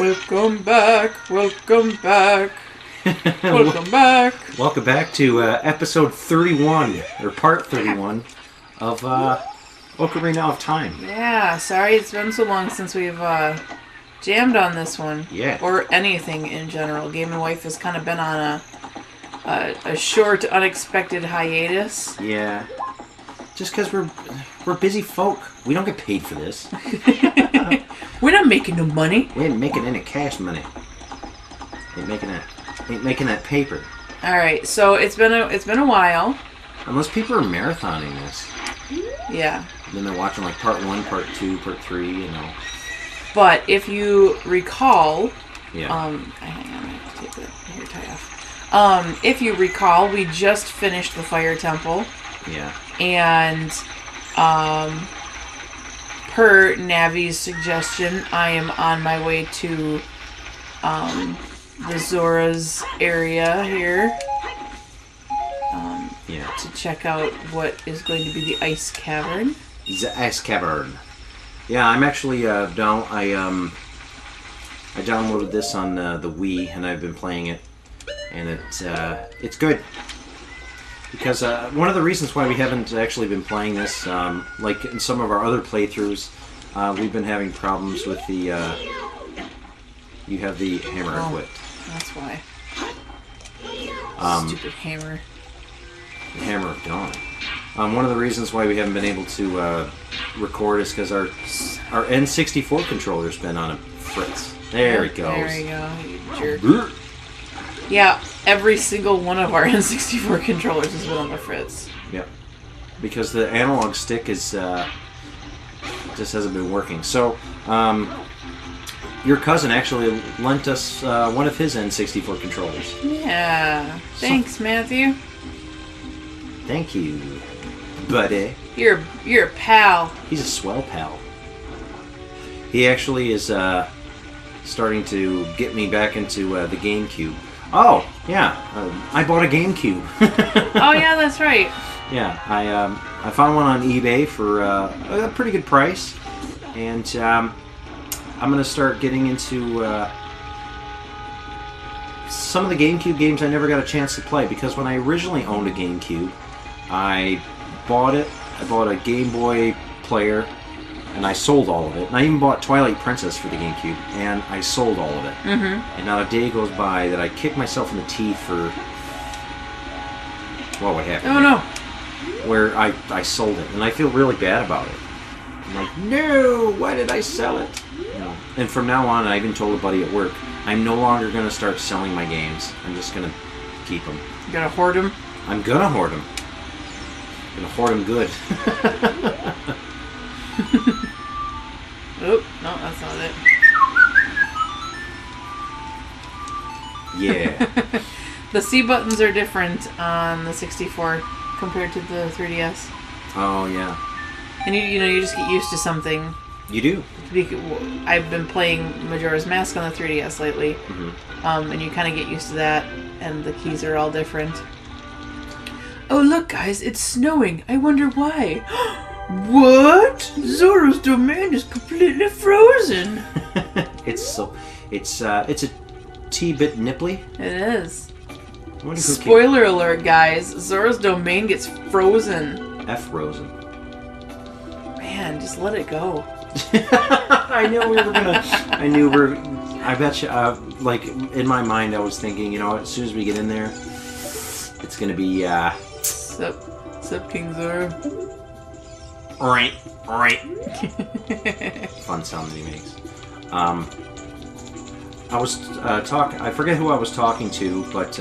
Welcome back, welcome back, welcome back. Welcome back to episode 31, or part 31 of Ocarina of Time. Yeah, sorry it's been so long since we've jammed on this one. Yeah. Or anything in general. Game&Wife has kind of been on a short, unexpected hiatus. Yeah. Just because we're busy folk. We don't get paid for this. We're not making no money. We ain't making any cash money. Ain't making that paper. Alright, so it's been a while. Unless people are marathoning this. Yeah. Then they're watching like part 1, part 2, part 3, you know. But if you recall, yeah. hang on, I have to take the hair tie off. If you recall, we just finished the Fire Temple. Yeah. And, per Navi's suggestion, I am on my way to, the Zora's area here. Yeah. To check out what is going to be the Ice Cavern. The Ice Cavern. Yeah, I'm actually I downloaded this on the Wii and I've been playing it, and it's good. Because one of the reasons why we haven't actually been playing this, like in some of our other playthroughs, we've been having problems with the. You have the hammer equipped. That's why. Stupid hammer. The Hammer of Dawn. One of the reasons why we haven't been able to record is because our N64 controller's been on a fritz. There it goes. There you go, you jerk. Yeah, every single one of our N64 controllers has been on the fritz. Yep. Because the analog stick is just hasn't been working. So, your cousin actually lent us one of his N64 controllers. Yeah. Thanks, Matthew. Thank you, buddy. You're a pal. He's a swell pal. He actually is starting to get me back into the GameCube. Oh, yeah. I bought a GameCube. Oh, yeah, that's right. Yeah, I found one on eBay for a pretty good price, and I'm gonna start getting into some of the GameCube games I never got a chance to play, because when I originally owned a GameCube, I bought it. I bought a Game Boy player, and I sold all of it. And I even bought Twilight Princess for the GameCube, and I sold all of it. Mm-hmm. And not a day goes by that I kick myself in the teeth for what happened. Oh no! Where I sold it, and I feel really bad about it. I'm like, no, why did I sell it? You know. And from now on, I even told a buddy at work, I'm no longer going to start selling my games. I'm just going to keep them. You gonna hoard them? I'm going to hoard them. I'm going to hoard them good. Oh, no, that's not it. Yeah. The C buttons are different on the 64 compared to the 3DS. Oh, yeah. And you just get used to something. You do. I've been playing Majora's Mask on the 3DS lately. Mm-hmm. And you kind of get used to that, and the keys are all different. Oh, look, guys, it's snowing. I wonder why. What? Zora's domain is completely frozen. It's a T-bit nipply. It is. I wonder who Spoiler alert, guys. Zora's domain gets frozen. F-Rosen. Man, just let it go. I bet you, like, in my mind I was thinking, you know, as soon as we get in there, it's gonna be, Sup, King Zora? Right. Fun sound that he makes. I was I forget who I was talking to, but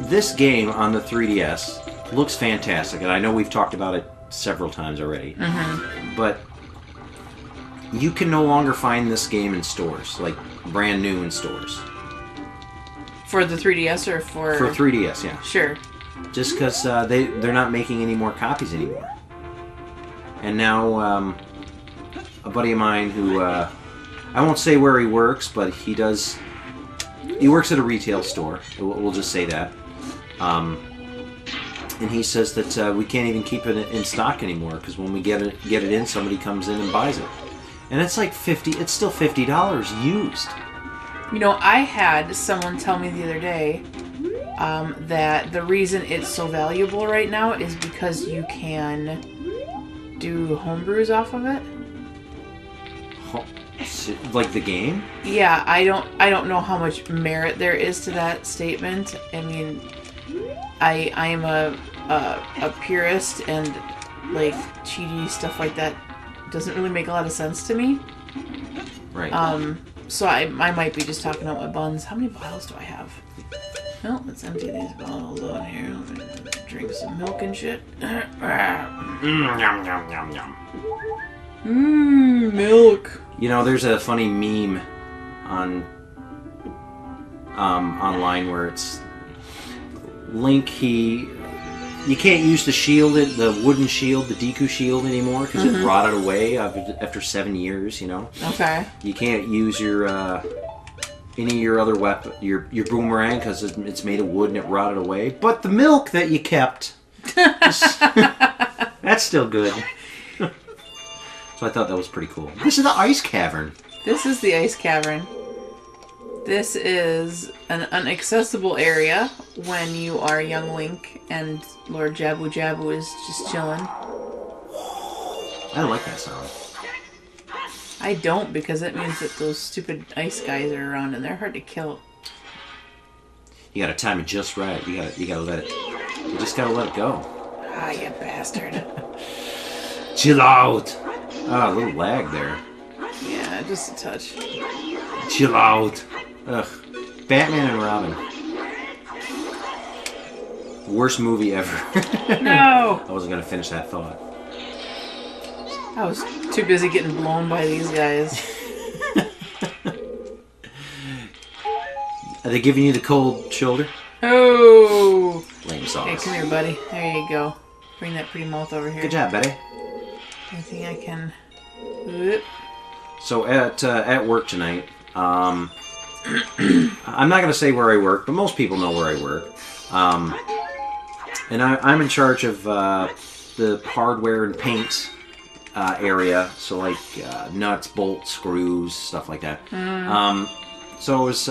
this game on the 3DS looks fantastic, and I know we've talked about it several times already. Mm-hmm. But you can no longer find this game in stores, like brand new in stores. For the 3DS or for... For 3DS, yeah. Sure. Just because they're not making any more copies anymore. And now a buddy of mine who I won't say where he works, but he works at a retail store. We'll just say that. And he says that we can't even keep it in stock anymore, because when we get it in, somebody comes in and buys it. And it's like it's still $50 used. You know, I had someone tell me the other day that the reason it's so valuable right now is because you can do homebrews off of it. Like the game? Yeah, I don't know how much merit there is to that statement. I mean, I am a purist, and like cheaty stuff like that doesn't really make a lot of sense to me. Right. So I might be just talking out my buns. How many bottles do I have? Well, let's empty these bottles out here. Drink some milk and shit. Yum, yum, yum, yum. Milk. You know, there's a funny meme on online where it's Link. You can't use the wooden shield, the Deku shield anymore because it rotted away after 7 years. You know. Okay. You can't use your any of your other weapon, your boomerang, because it's made of wood and it rotted away. But the milk that you kept, that's still good. So I thought that was pretty cool. This is the ice cavern. This is the ice cavern. This is an inaccessible area when you are young Link and Lord Jabu Jabu is just chilling. I like that sound. I don't, because it means that those stupid ice guys are around and they're hard to kill. You gotta time it just right. You gotta let it. You just gotta let it go. Ah, you bastard. Chill out. Ah, a little lag there. Yeah, just a touch. Chill out. Ugh. Batman and Robin. Worst movie ever. No! I wasn't gonna finish that thought. I was too busy getting blown by these guys. Are they giving you the cold shoulder? Oh! Lame sauce. Hey, come here, buddy. There you go. Bring that pretty mouth over here. Good job, Betty. I think I can... Whoop. So at work tonight, I'm not going to say where I work, but most people know where I work. And I'm in charge of the hardware and paint area, so like nuts, bolts, screws, stuff like that. So it was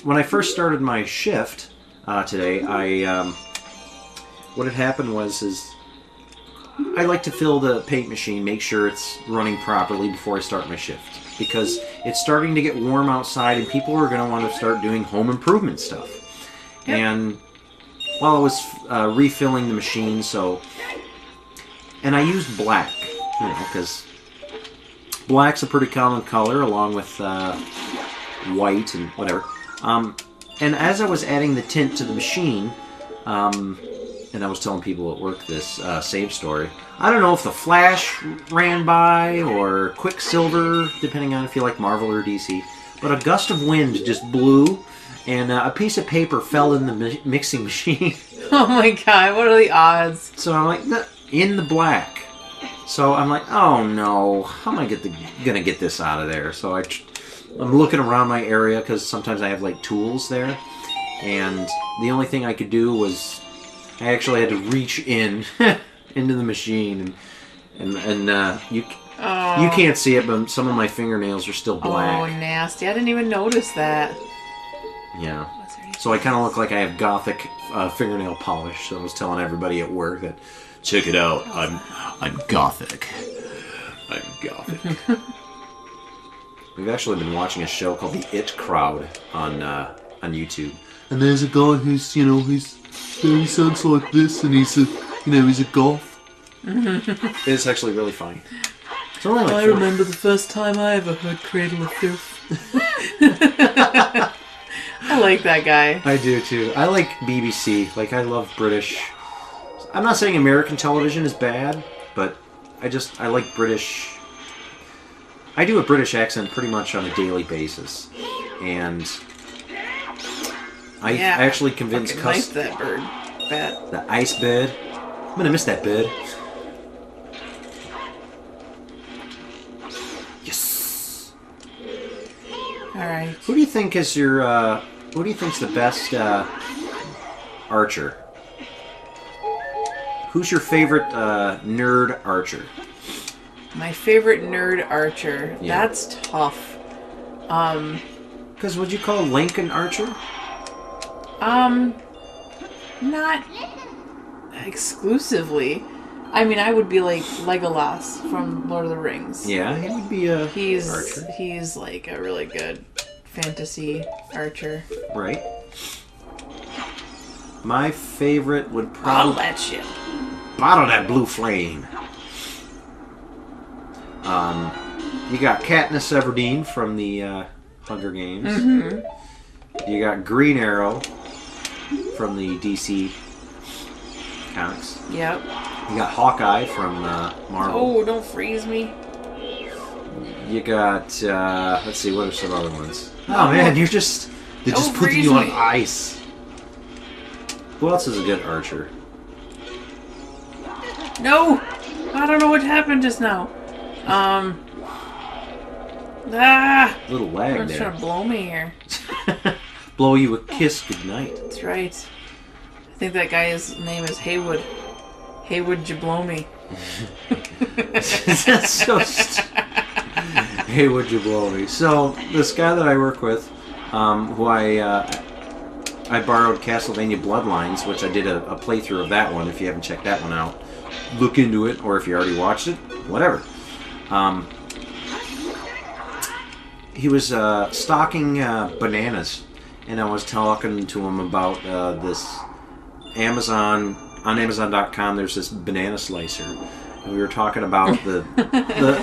when I first started my shift today. What had happened was I like to fill the paint machine, make sure it's running properly before I start my shift, because it's starting to get warm outside and people are going to want to start doing home improvement stuff. Yep. And while I was refilling the machine, and I used black, you know, because black's a pretty common color along with white and whatever. And as I was adding the tint to the machine, and I was telling people at work this same story. I don't know if the Flash ran by or Quicksilver, depending on if you like Marvel or DC, but a gust of wind just blew, and a piece of paper fell in the mixing machine. Oh my god, what are the odds? So I'm like, in the black. So I'm like, oh no, how am I gonna get this out of there? So I'm looking around my area, because sometimes I have like tools there, and the only thing I could do was I actually had to reach in into the machine, and you can't see it, but some of my fingernails are still black. Oh, nasty! I didn't even notice that. Yeah. So I kind of look like I have gothic fingernail polish. So I was telling everybody at work that, check it out, I'm gothic. I'm gothic. We've actually been watching a show called The It Crowd on YouTube. And there's a guy who's, he sounds like this, and he's a goth. It's actually really funny. It's only like I remember the first time I ever heard Cradle of Filth. I like that guy. I do too. I like BBC. Like, I love British. I'm not saying American television is bad, but I like British. I do a British accent pretty much on a daily basis, and I actually convinced that bird. Bat. The ice bird. I'm gonna miss that bird. Yes. All right. Who do you think is your? Who do you think's the best archer? Who's your favorite nerd archer? My favorite nerd archer. Yeah. That's tough. Because would you call Link an archer? Not exclusively. I mean, I would be like Legolas from Lord of the Rings. Yeah, he would be a archer. He's like a really good fantasy archer. Right. My favorite would Bottle probably... that shit. Bottle that blue flame. You got Katniss Everdeen from the Hunger Games. Mm-hmm. You got Green Arrow from the DC comics. Yep. You got Hawkeye from Marvel. Oh, don't freeze me. You got, let's see, what are some other ones? Oh man, they're just putting freeze you on me. ice. Who else is a good archer? No! I don't know what happened just now. A little lag Everyone's there. trying to blow me here. Blow you a kiss goodnight. That's right. I think that guy's name is Haywood. Haywood, you blow me. That's so Hey, would you blow me? So, this guy that I work with, who I borrowed Castlevania Bloodlines, which I did a playthrough of that one. If you haven't checked that one out, look into it, or if you already watched it, whatever. He was stocking bananas, and I was talking to him about this Amazon. On Amazon.com, there's this banana slicer, and we were talking about the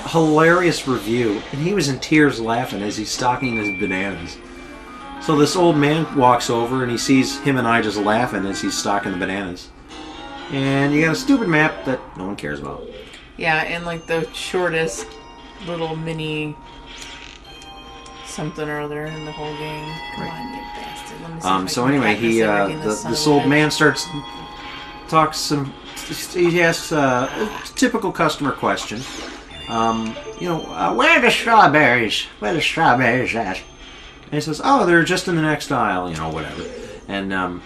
hilarious review, and he was in tears laughing as he's stocking his bananas. So this old man walks over, and he sees him and I just laughing as he's stocking the bananas. And you got a stupid map that no one cares about. Yeah, and like the shortest little mini something or other in the whole game. Come on, you bastard. Let me see if I So can anyway, practice everything this old man he asks a typical customer question. Where are the strawberries? Where are the strawberries at? And he says, oh, they're just in the next aisle, whatever. And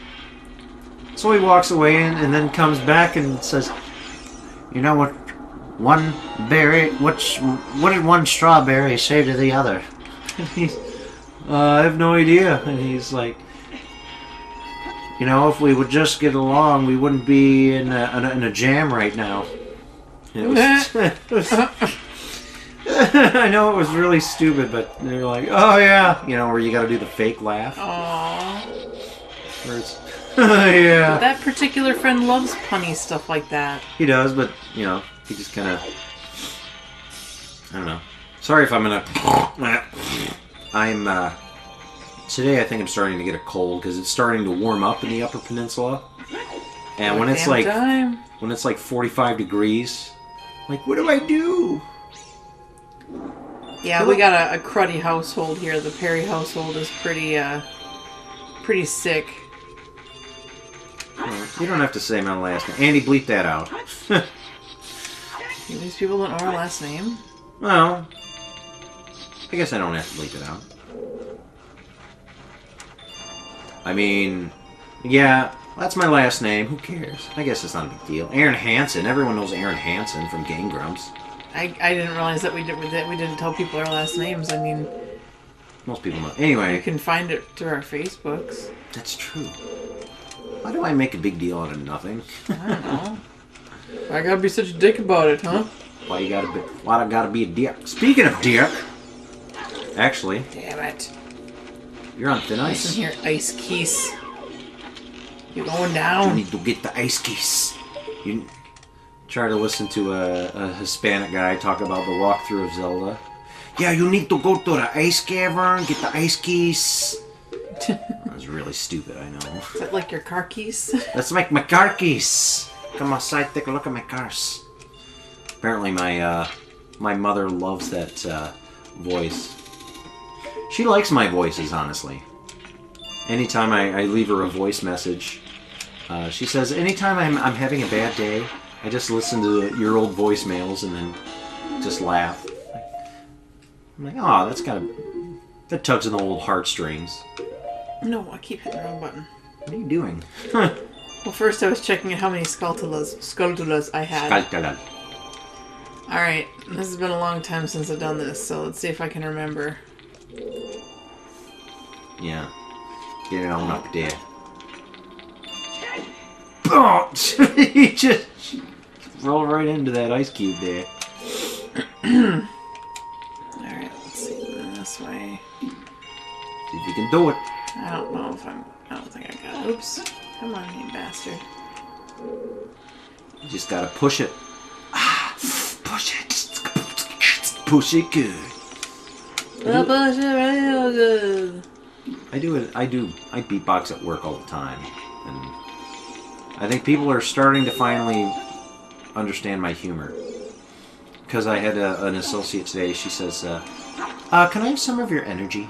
so he walks away and then comes back and says, you know what? One berry. What did one strawberry say to the other? And he's, I have no idea. And he's like, if we would just get along, we wouldn't be in a jam right now. And it was, I know it was really stupid, but they're like, oh yeah, where you got to do the fake laugh. Aww. Where it's, yeah. That particular friend loves punny stuff like that. He does, but he just kind of, I don't know. Sorry if I'm gonna. Today I think I'm starting to get a cold because it's starting to warm up in the Upper Peninsula, and when it's like 45 degrees, like what do I do? Yeah, we got a cruddy household here. The Perry household is pretty sick. Well, you don't have to say my last name. Andy, bleep that out. These people don't know our last name. Well, I guess I don't have to bleep it out. I mean, yeah, that's my last name. Who cares? I guess it's not a big deal. Aaron Hansen. Everyone knows Aaron Hansen from Game Grumps. I didn't realize that we didn't tell people our last names. I mean, most people know. Anyway, you can find it through our Facebooks. That's true. Why do I make a big deal out of nothing? I don't know. I gotta be such a dick about it, huh? Why I gotta be a dick? Speaking of dick, actually, damn it. You're on thin ice. Listen here, Ice Keys. You're going down. You need to get the ice keys. You try to listen to a Hispanic guy talk about the walkthrough of Zelda. Yeah, you need to go to the ice cavern, get the ice keys. That was really stupid, I know. Is that like your car keys? Let's make my car keys. Come outside, take a look at my cars. Apparently my mother loves that voice. She likes my voices, honestly. Anytime I leave her a voice message, she says, anytime I'm having a bad day, I just listen to your old voicemails and then just laugh. I'm like, oh, that tugs in the old heartstrings. No, I keep hitting the wrong button. What are you doing? Well, first I was checking how many Skulltulas I had. Skulltula. Alright, this has been a long time since I've done this, so let's see if I can remember. Yeah. Get it on up there. Oh! You just roll right into that ice cube there. Alright, let's see. This way. See if you can do it. I don't know if I don't think I got it. Oops. Come on, you bastard. You just gotta push it. Ah, push it. Push it good. We'll push it real good. I beatbox at work all the time. And I think people are starting to finally understand my humor. Because I had an associate today, she says, can I have some of your energy?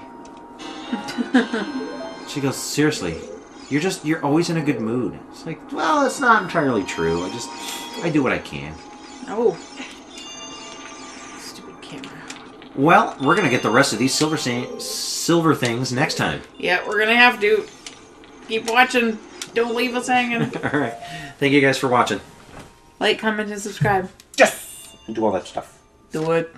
She goes, seriously, you're always in a good mood. It's like, well, that's not entirely true. I do what I can. Oh. Stupid camera. Well, we're going to get the rest of these silver things next time. Yeah, we're going to have to. Keep watching. Don't leave us hanging. Alright. Thank you guys for watching. Like, comment, and subscribe. Yes! And do all that stuff. Do it.